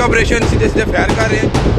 Operation सीधे सीधे fire कर रहे हैं।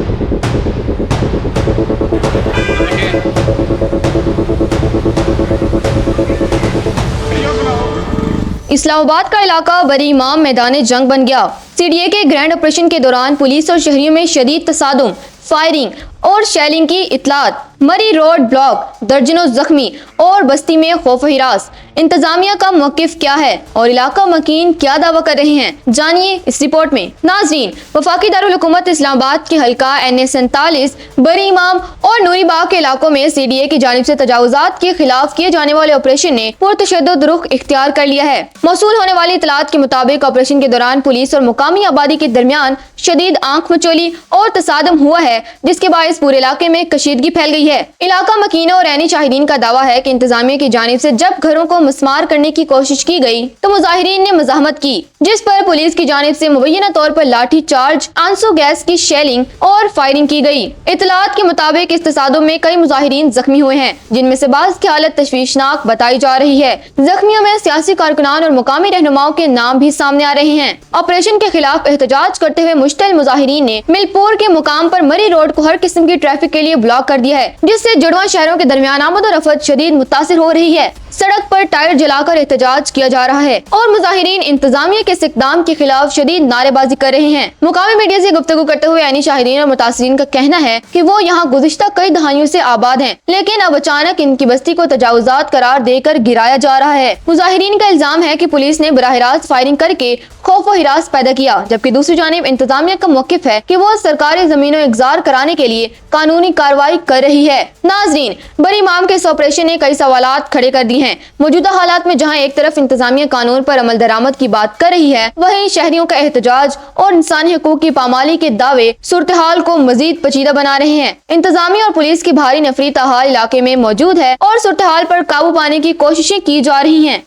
इस्लामाबाद का इलाका बरी इमाम मैदान जंग बन गया। सीडीए के ग्रैंड ऑपरेशन के दौरान पुलिस और शहरियों में शदीद तसादुम, फायरिंग और शेलिंग की इतलात। मरी रोड ब्लॉक, दर्जनों जख्मी और बस्ती में खौफ हिरास। इंतजामिया का मौकिफ क्या है और इलाका मकीन क्या दावा कर रहे हैं, जानिए इस रिपोर्ट में। नाजरीन, वफाकी दारुल हुकूमत इस्लामाबाद के हल्का NA47, बरी इमाम और नूरी बाग के इलाकों में सीडीए की जानिब से तजावुजात के खिलाफ किए जाने वाले ऑपरेशन ने पुरतशद्दुद रुख इख्तियार कर लिया है। मौसूल होने वाली इतलात के मुताबिक ऑपरेशन के दौरान पुलिस और मुकामी आबादी के दरमियान शदीद आंख मचोली और तसादम हुआ है, जिसके बायस पूरे इलाके में कशीदगी फैल गई है। इलाका मकीनों और ऐनी शाहिदीन का दावा है कि इंतजामिया की जानिब से जब घरों को मस्मार करने की कोशिश की गई तो मुजाहिरीन ने मज़ाहमत की, जिस पर पुलिस की जानिब से मुबैना तौर पर लाठी चार्ज, आंसू गैस की शेलिंग और फायरिंग की गई। इतलात के मुताबिक इस तसादुम में कई मुजाहिरीन जख्मी हुए हैं, जिनमें से बाज़ की हालत तशवीशनाक बताई जा रही है। जख्मियों में सियासी कारकुनान और मुकामी रहनुमाओं के नाम भी सामने आ रहे हैं। ऑपरेशन के खिलाफ एहतजाज करते हुए मुश्तल मुजाहिरीन ने मिलपुर के मुकाम पर मरी रोड को हर किस्म की ट्रैफिक के लिए ब्लॉक कर दिया है, जिससे जुड़वा शहरों के दरमियान आमद और रफ्त शदीद मुतासिर हो रही है। सड़क पर टायर जलाकर एहतजाज किया जा रहा है और मुजाहिरीन इंतजामिया के इस इक़दाम के खिलाफ शदीद नारेबाजी कर रहे हैं। मुकामी मीडिया से गुफ्तगू करते हुए ऐनी शाहिदीन और मुतासिरीन का कहना है कि वो यहाँ गुज़िश्ता कई दहाइयों से आबाद हैं, लेकिन अब अचानक इनकी बस्ती को तजावुजात करार देकर गिराया जा रहा है। मुजाहिरीन का इल्जाम है कि पुलिस ने बराह रास्त फायरिंग करके खौफ और हिरास पैदा किया, जबकि दूसरी जानिब इंतजामिया का मौकिफ है कि वो सरकारी जमीनों इग़्ज़ार कराने के लिए कानूनी कार्रवाई कर रही है। नाजरीन, बरी इमाम के इस ऑपरेशन ने कई सवालात खड़े कर दिए हैं। मौजूदा हालात में जहां एक तरफ इंतजामिया कानून पर अमल दरामद की बात कर रही है, वहीं शहरियों का एहतजाज और इंसानी हकूक की पामाली के दावे सूरत हाल को मजीद पेचीदा बना रहे हैं। इंतजामिया और पुलिस की भारी नफरी ताहाल इलाके में मौजूद है और सूरत हाल पर काबू पाने की कोशिशें की जा रही हैं।